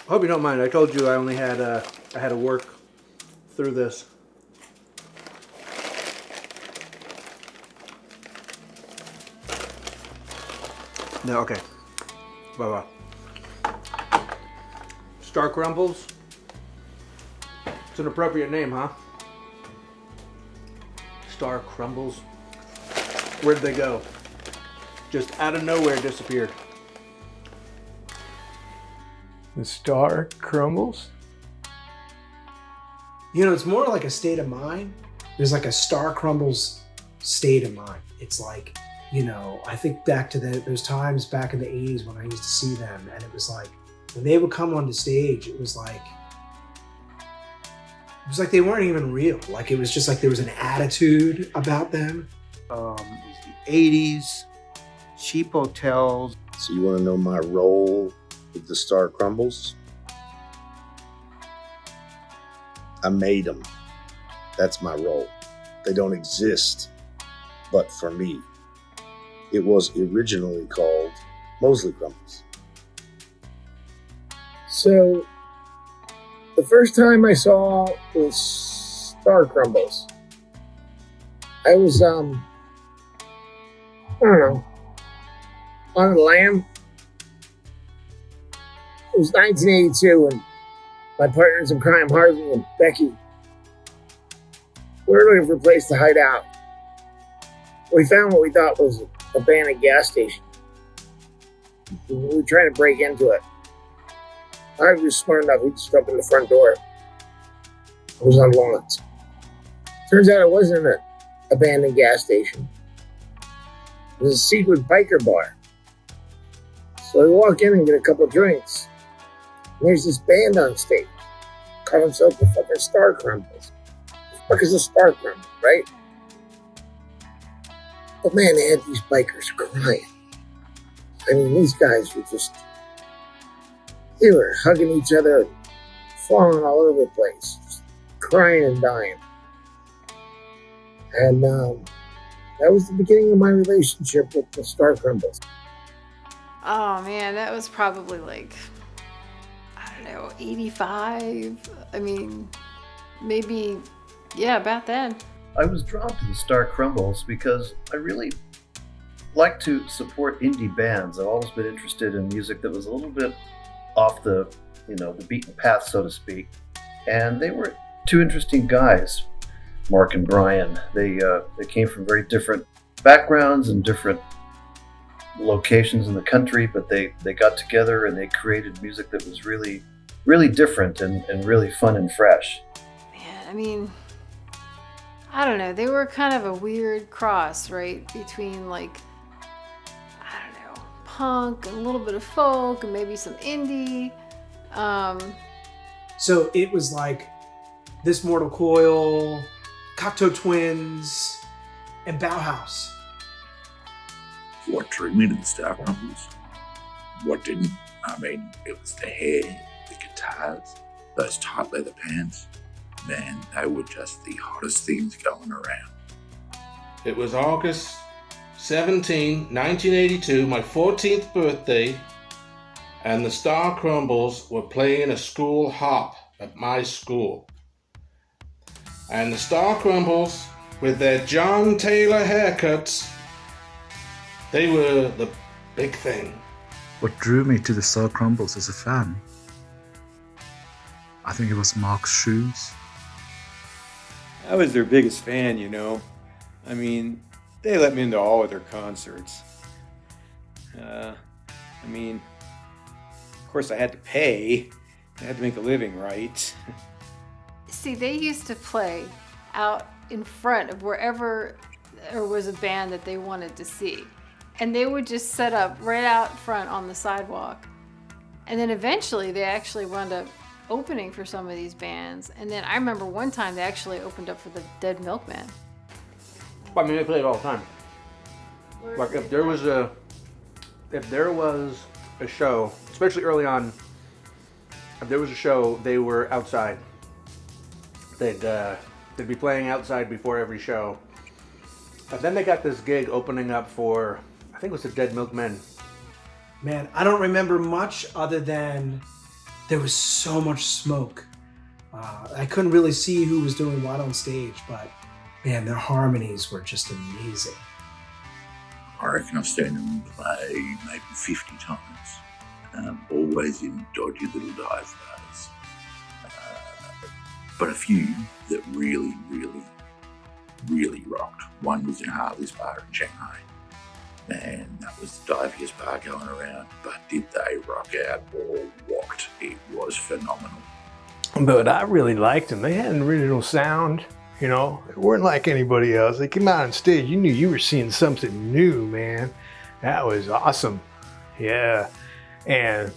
I hope you don't mind. I told you I only had I had to work through this. No, okay. Bye bye. Star Crumbles. It's an appropriate name, huh? Star Crumbles. Where'd they go? Just out of nowhere disappeared. The Star Crumbles? You know, it's more like a state of mind. There's like a Star Crumbles state of mind. It's like, you know, I think back to those times back in the 80s when I used to see them, and it was like, when they would come onto stage, it was like they weren't even real. Like, it was just like there was an attitude about them. It was the 80s, cheap hotels. So you want to know my role with the Star Crumbles? I made them. That's my role. They don't exist but for me. It was originally called Mosley Crumbles. So, the first time I saw the Star Crumbles, I was, I don't know, on the lam. It was 1982, and my partners in crime, Harvey and Becky, we were looking for a place to hide out. We found what we thought was an abandoned gas station. We were trying to break into it. Harvey was smart enough, he just opened the front door. It was unlocked. Turns out it wasn't an abandoned gas station. It was a secret biker bar. So we walk in and get a couple of drinks. And there's this band on stage. Call themselves the fucking Star Crumbles. The fuck is a Star Crumble, right? But man, they had these bikers crying. I mean, these guys were just, they were hugging each other and falling all over the place, just crying and dying. And that was the beginning of my relationship with the Star Crumbles. Oh man, that was probably like, I don't know, 85. I mean, maybe, yeah, about then. I was drawn to the Star Crumbles because I really like to support indie bands. I've always been interested in music that was a little bit off the beaten path, so to speak. And they were two interesting guys, Mark and Brian. They came from very different backgrounds and different locations in the country, but they got together and they created music that was really, really different and really fun and fresh. Man, I mean, I don't know. They were kind of a weird cross, right? Between like, I don't know, punk and a little bit of folk and maybe some indie. So it was like This Mortal Coil, Cocteau Twins, and Bauhaus. What drew me to the Star Crumbles? What didn't? I mean, it was the hair, the guitars, those tight leather pants. Man, they were just the hottest things going around. It was August 17, 1982, my 14th birthday, and the Star Crumbles were playing a school hop at my school. And the Star Crumbles, with their John Taylor haircuts, they were the big thing. What drew me to the Star Crumbles as a fan? I think it was Mark's shoes. I was their biggest fan, you know. I mean, they let me into all of their concerts. Of course I had to pay. I had to make a living, right? See, they used to play out in front of wherever there was a band that they wanted to see. And they would just set up right out front on the sidewalk. And then eventually they actually wound up opening for some of these bands. And then I remember one time they actually opened up for the Dead Milkmen. I mean, they play it all the time. Like if there was a show, especially early on, if there was a show, they were outside. They'd be playing outside before every show. And then they got this gig opening up for, I think it was the Dead Milkmen. Man, I don't remember much other than there was so much smoke. I couldn't really see who was doing what on stage, but man, their harmonies were just amazing. I reckon I've seen them play maybe 50 times, always in dodgy little dive bars. But a few that really, really, really rocked. One was in Harley's bar in Shanghai. Man, that was the diviest bar going around, but did they rock out or walked? It was phenomenal. But I really liked them. They had an original sound, you know. They weren't like anybody else. They came out on stage, you knew you were seeing something new, man. That was awesome. Yeah. And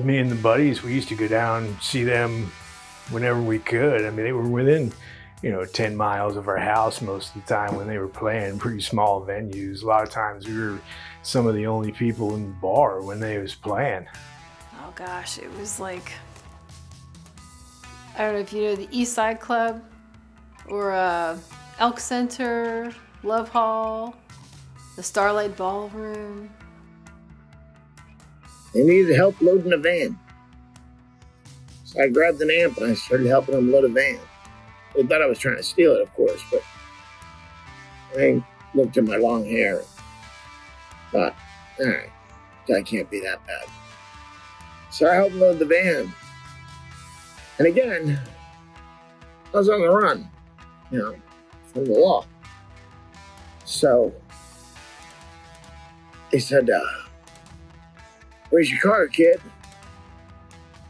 me and the buddies, we used to go down and see them whenever we could. I mean, they were within, 10 miles of our house most of the time when they were playing pretty small venues. A lot of times we were some of the only people in the bar when they was playing. Oh gosh, it was like, I don't know if you know the East Side Club or Elk Center, Love Hall, the Starlight Ballroom. They needed help loading a van. So I grabbed an amp and I started helping them load a van. They thought I was trying to steal it, of course, but I looked at my long hair and thought, all right, guy can't be that bad. So I helped load the van. And again, I was on the run, from the law. So they said, where's your car, kid?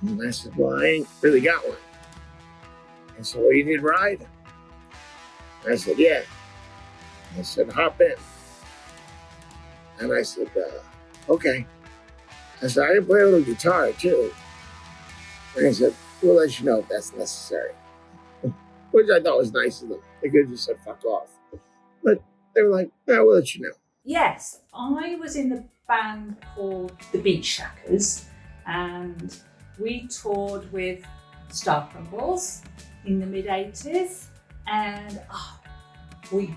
And I said, well, I ain't really got one. And so, well, you need a ride? And I said, yeah. I said, hop in. And I said, okay. I said, I can play a little guitar too. And he said, we'll let you know if that's necessary. Which I thought was nice of them. They could have just said, fuck off. But they were like, yeah, we'll let you know. Yes, I was in the band called the Beach Shackers, and we toured with Star Crumbles in the mid-80s, and we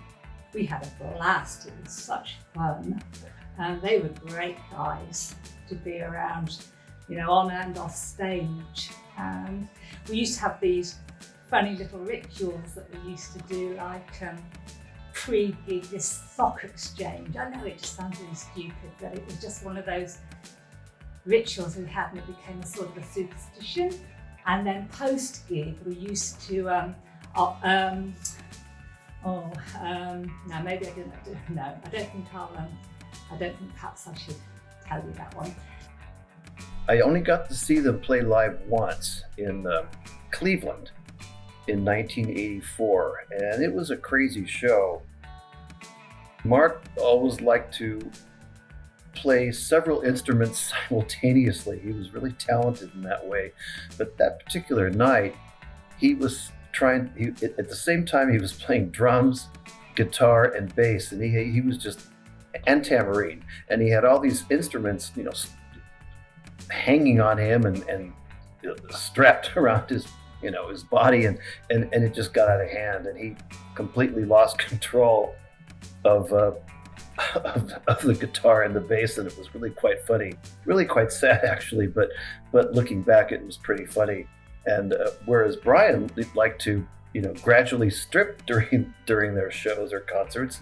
had a blast. It was such fun, and they were great guys to be around, on and off stage. And we used to have these funny little rituals that we used to do, like pre-gig, this sock exchange. I know it just sounds really stupid, but it was just one of those rituals we had, and it became a sort of a superstition. And then post-gig, we used to, no, maybe I didn't do, no, I don't think perhaps I should tell you that one. I only got to see them play live once in Cleveland in 1984, and it was a crazy show. Mark always liked to play several instruments simultaneously. He was really talented in that way. But that particular night, he was at the same time he was playing drums, guitar, and bass, and he was just, and tambourine. And he had all these instruments, hanging on him and strapped around his body, and it just got out of hand, and he completely lost control of the guitar and the bass, and it was really quite funny, really quite sad actually, but looking back it was pretty funny. And whereas Brian liked to gradually strip during their shows or concerts,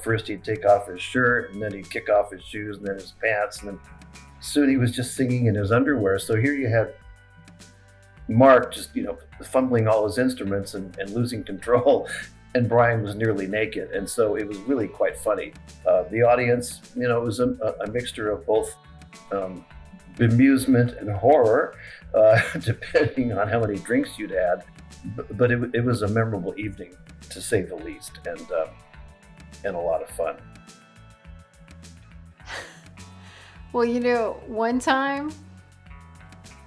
first he'd take off his shirt, and then he'd kick off his shoes, and then his pants, and then soon he was just singing in his underwear. So here you had Mark just fumbling all his instruments and losing control, and Brian was nearly naked, and so it was really quite funny. The audience, it was a mixture of both bemusement and horror, depending on how many drinks you'd had. But it was a memorable evening, to say the least, and a lot of fun. Well, one time,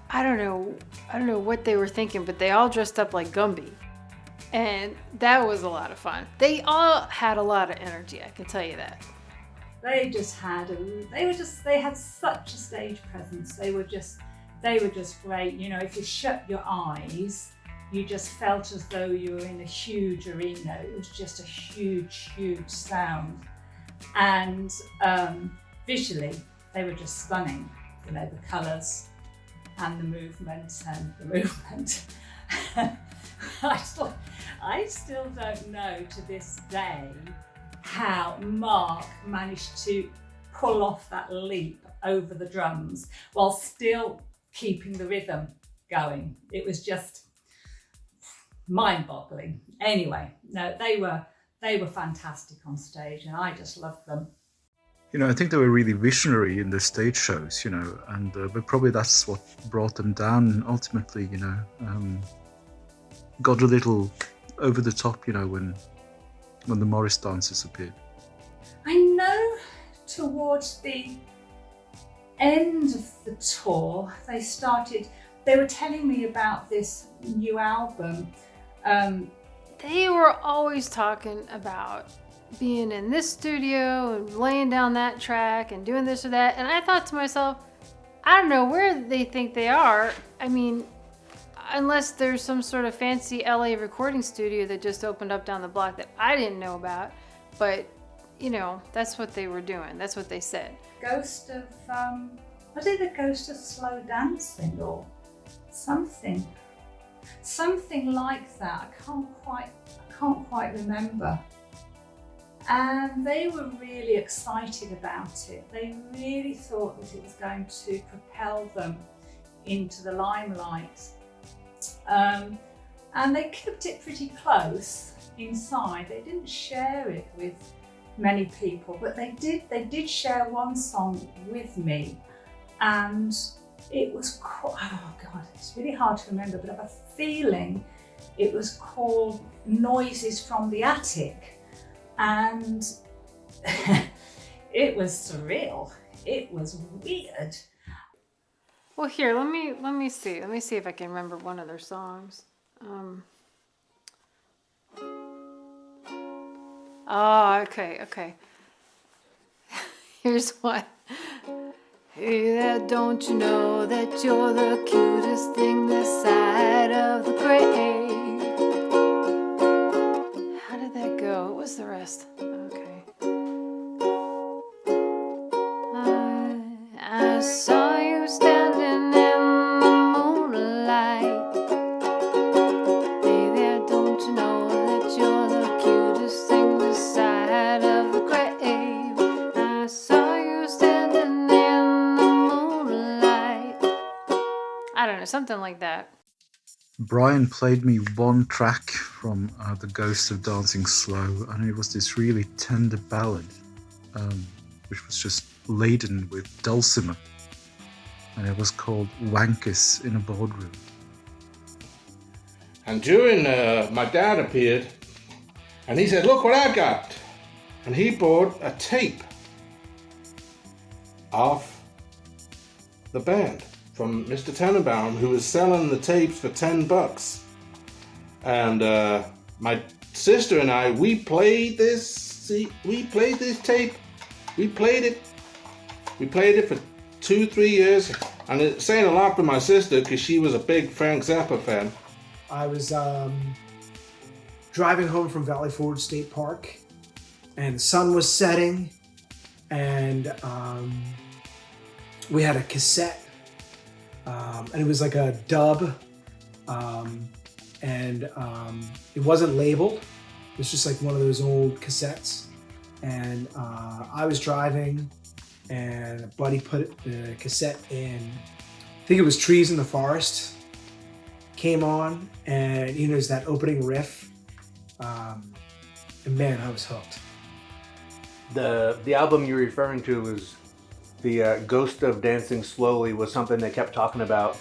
I don't know what they were thinking, but they all dressed up like Gumby. And that was a lot of fun. They all had a lot of energy, I can tell you that. They had such a stage presence. They were just great. If you shut your eyes, you just felt as though you were in a huge arena. It was just a huge, huge sound. And visually, they were just stunning, the colours. and the movement and the movement. I still don't know to this day how Mark managed to pull off that leap over the drums while still keeping the rhythm going. It was just mind-boggling. Anyway, no, they were fantastic on stage, and I just loved them. You know, I think they were really visionary in their stage shows, you know, and but probably that's what brought them down ultimately, you know. Got a little over the top, you know, when the Morris dancers appeared. I know towards the end of the tour, they were telling me about this new album. They were always talking about being in this studio and laying down that track and doing this or that. And I thought to myself, I don't know where they think they are. I mean, unless there's some sort of fancy LA recording studio that just opened up down the block that I didn't know about. But, you know, that's what they were doing. That's what they said. Ghost of, was it the Ghost of Slow Dancing or something? Something like that. I can't quite remember. And they were really excited about it. They really thought that it was going to propel them into the limelight. And they kept it pretty close inside. They didn't share it with many people, but they did share one song with me, and it was called, oh God, it's really hard to remember, but I have a feeling it was called Noises from the Attic. And it was surreal. It was weird. Well, here, let me see. Let me see if I can remember one of their songs. Oh, okay. Here's one. Hey there, don't you know that you're the cutest thing this side of the grave? How did that go? What was the rest? Okay. I saw you standing in the moonlight. Hey there, don't you know that you're the cutest thing this side of the grave? I saw you standing in the moonlight. I don't know, something like that. Brian played me one track from The Ghost of Dancing Slow, and it was this really tender ballad, which was just laden with dulcimer, and it was called Wankers in a Boardroom. And during my dad appeared, and he said, "Look what I got," and he bought a tape off the band from Mr. Tenenbaum, who was selling the tapes for $10. And my sister and I, we played this tape. We played it for 2-3 years, and it's saying a lot for my sister because she was a big Frank Zappa fan. I was driving home from Valley Forge State Park, and the sun was setting, and we had a cassette, and it was like a dub, and it wasn't labeled. It was just like one of those old cassettes, and I was driving, and a buddy put the cassette in, I think it was Trees in the Forest, came on, and you know, there's that opening riff, and man, I was hooked. The album you're referring to was the Ghost of Dancing Slowly, was something they kept talking about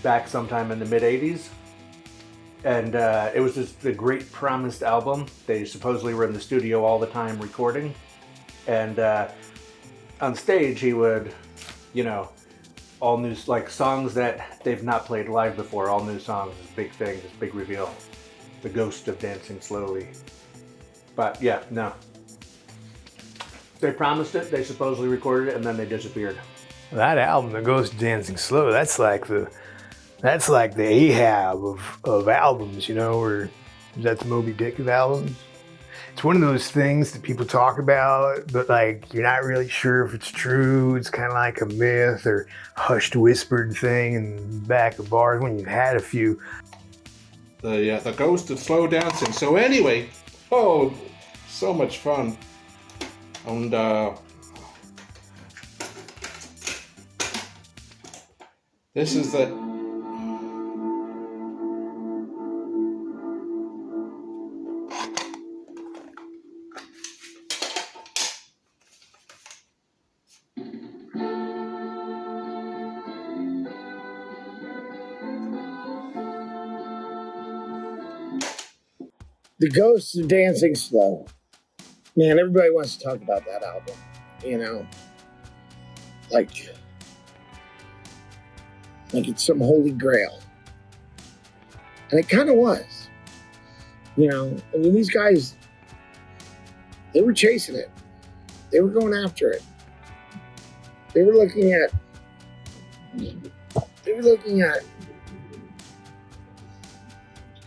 back sometime in the mid-'80s. And it was just a great promised album. They supposedly were in the studio all the time recording. And on stage he would, you know, all new, like songs that they've not played live before, all new songs, this big thing, this big reveal. The Ghost of Dancing Slowly. But yeah, no. They promised it, they supposedly recorded it, and then they disappeared. That album, The Ghost Dancing Slow, that's like the Ahab of albums, you know, or is that the Moby Dick of albums? it's one of those things that people talk about, but like you're not really sure if it's true. It's kind of like a myth or hushed whispered thing in the back of bars when you've had a few. The ghost of slow dancing. So anyway, oh, so much fun. And this is the The Ghosts of Dancing Slow. Man, everybody wants to talk about that album. You know, like it's some holy grail. And it kind of was. You know, I mean, these guys, they were chasing it. They were going after it. They were looking at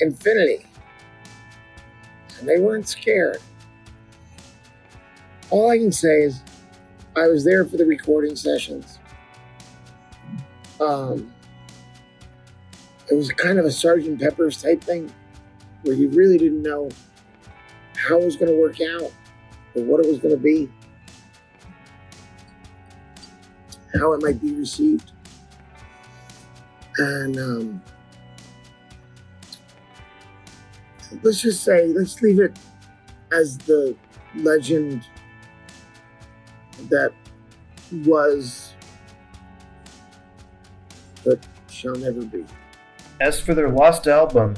infinity. And they weren't scared. All I can say is I was there for the recording sessions. It was kind of a Sgt. Pepper's type thing where you really didn't know how it was going to work out or what it was going to be, how it might be received. And let's just say, let's leave it as the legend that was, but shall never be. As for their lost album,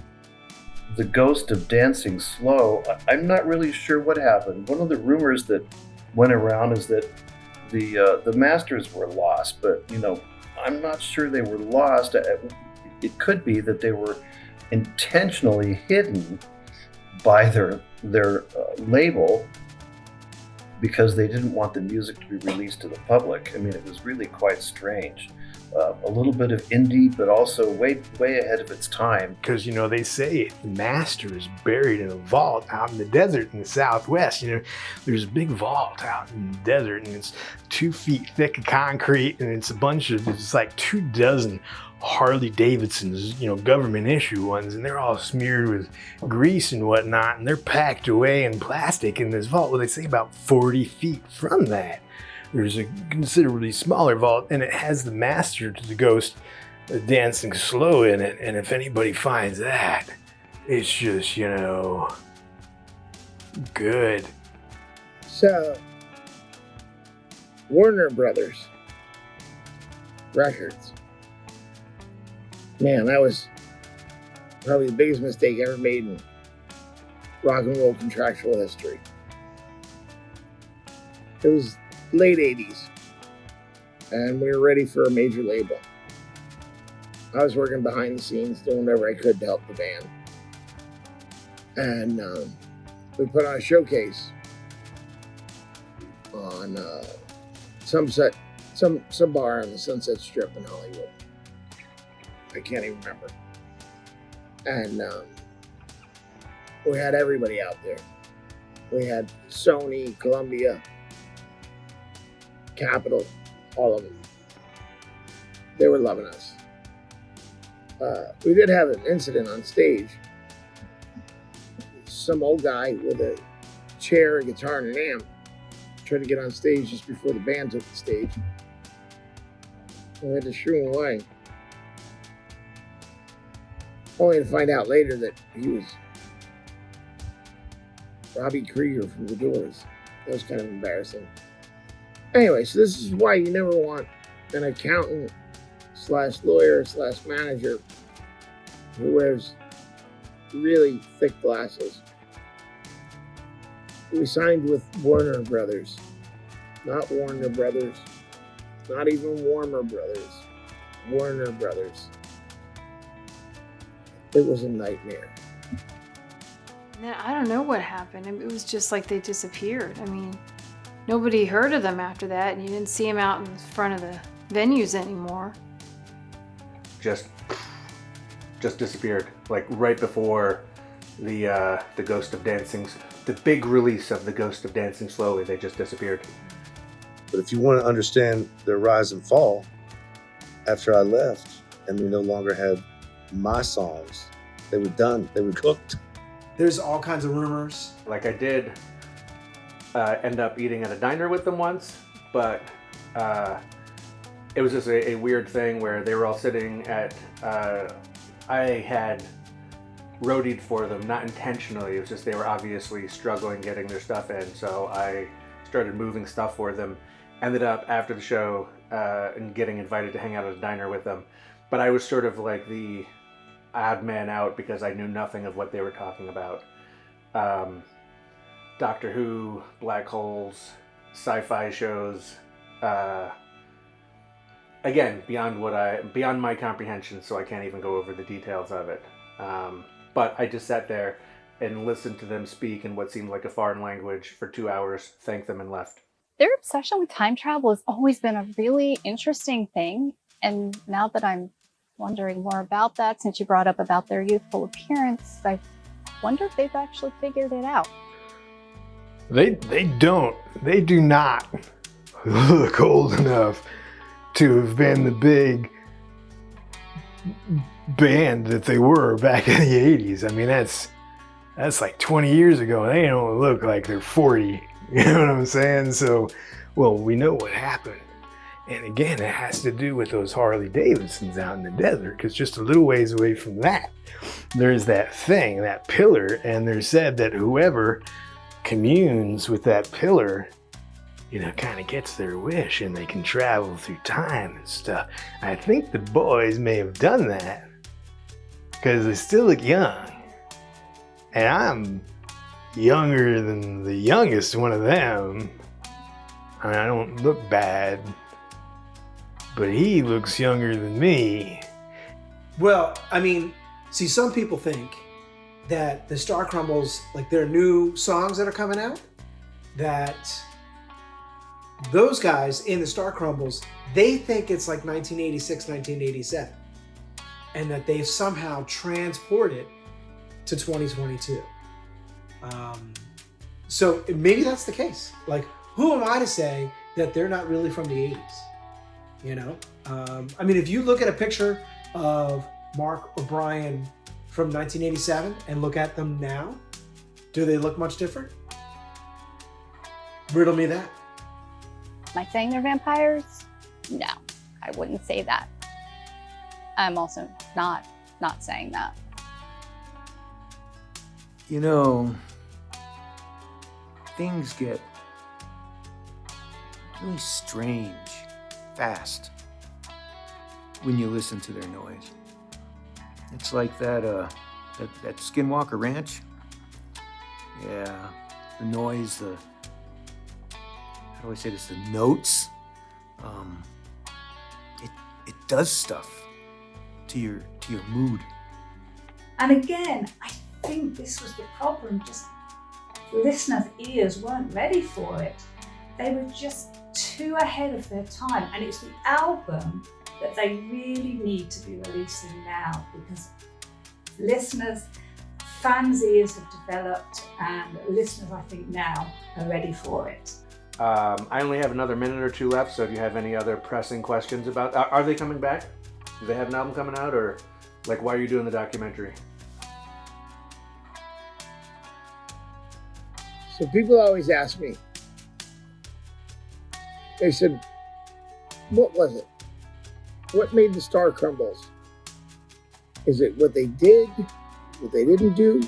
The Ghost of Dancing Slow, I'm not really sure what happened. One of the rumors that went around is that the masters were lost, but you know, I'm not sure they were lost. It could be that they were intentionally hidden by their label because they didn't want the music to be released to the public. I mean, it was really quite strange. A little bit of indie, but also way ahead of its time. Because, you know, they say the master is buried in a vault out in the desert in the Southwest. You know, there's a big vault out in the desert, and it's 2 feet thick of concrete, and it's it's like 24 Harley Davidsons, you know, government issue ones, and they're all smeared with grease and whatnot, and they're packed away in plastic in this vault. Well, they say about 40 feet from that, there's a considerably smaller vault, and it has the master to the Ghost Dancing Slow in it. And if anybody finds that, it's just, you know, good. So, Warner Brothers Records. Man, that was probably the biggest mistake ever made in rock and roll contractual history. It was late 80s, and we were ready for a major label. I was working behind the scenes, doing whatever I could to help the band. And we put on a showcase on some bar on the Sunset Strip in Hollywood. I can't even remember. And we had everybody out there. We had Sony, Columbia, Capitol, all of them. They were loving us. We did have an incident on stage. Some old guy with a chair, a guitar, and an amp tried to get on stage just before the band took the stage. We had to shoo him away. Only to find out later that he was Robbie Krieger from The Doors. That was kind of embarrassing. Anyway, so this is why you never want an accountant / lawyer / manager who wears really thick glasses. We signed with Warner Brothers, not Warner Brothers, not even Warmer Brothers, Warner Brothers. It was a nightmare. I don't know what happened. It was just like they disappeared. I mean, nobody heard of them after that, and you didn't see them out in front of the venues anymore. Just disappeared. Like right before the Ghost of Dancing the big release of the Ghost of Dancing Slowly. They just disappeared. But if you want to understand their rise and fall, after I left and we no longer had my songs, they were done. They were cooked. There's all kinds of rumors. Like I did end up eating at a diner with them once, but it was just a weird thing where they were all sitting at, I had roadied for them, not intentionally, it was just they were obviously struggling getting their stuff in, so I started moving stuff for them, ended up after the show and getting invited to hang out at a diner with them, but I was sort of like the odd man out because I knew nothing of what they were talking about. Doctor Who, black holes, sci-fi shows, again, beyond my comprehension, so I can't even go over the details of it. But I just sat there and listened to them speak in what seemed like a foreign language for 2 hours, thanked them, and left. Their obsession with time travel has always been a really interesting thing. And now that I'm wondering more about that, since you brought up about their youthful appearance, I wonder if they've actually figured it out. They do not look old enough to have been the big band that they were back in the 80s. I mean, that's like 20 years ago. They don't look like they're 40. You know what I'm saying? So, well, we know what happened. And again, it has to do with those Harley Davidsons out in the desert, because just a little ways away from that, there's that thing, that pillar, and there's said that whoever communes with that pillar, you know, kind of gets their wish and they can travel through time and stuff. I think the boys may have done that because they still look young. And I'm younger than the youngest one of them. I mean, I don't look bad, but he looks younger than me. Well, I mean, see, some people think that the Star Crumbles, like their new songs that are coming out, that those guys in the Star Crumbles, they think it's like 1986, 1987, and that they've somehow transported to 2022. So maybe that's the case. Like, who am I to say that they're not really from the 80s? You know? I mean, if you look at a picture of Mark or Brian from 1987 and look at them now, do they look much different? Riddle me that. Am I saying they're vampires? No, I wouldn't say that. I'm also not saying that. You know, things get really strange fast when you listen to their noise. It's like that Skinwalker Ranch. Yeah, the noise, how do I say this? The notes. It does stuff to your mood. And again, I think this was the problem. Just listeners' ears weren't ready for it. They were just too ahead of their time, and it's the album that they really need to be releasing now, because fans' ears have developed, and listeners, I think, now are ready for it. I only have another minute or two left, so if you have any other pressing questions about, are they coming back? Do they have an album coming out, or like, why are you doing the documentary? So people always ask me, they said, what was it? What made the Star Crumbles? Is it what they did, what they didn't do,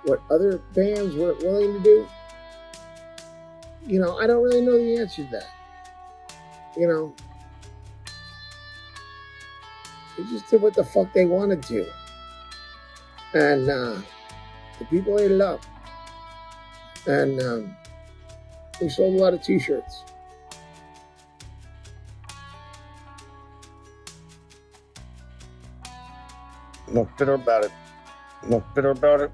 what other bands weren't willing to do? You know, I don't really know the answer to that. You know, they just did what the fuck they wanted to. And the people ate it up. And we sold a lot of t-shirts. No bitter about it. No bitter about it.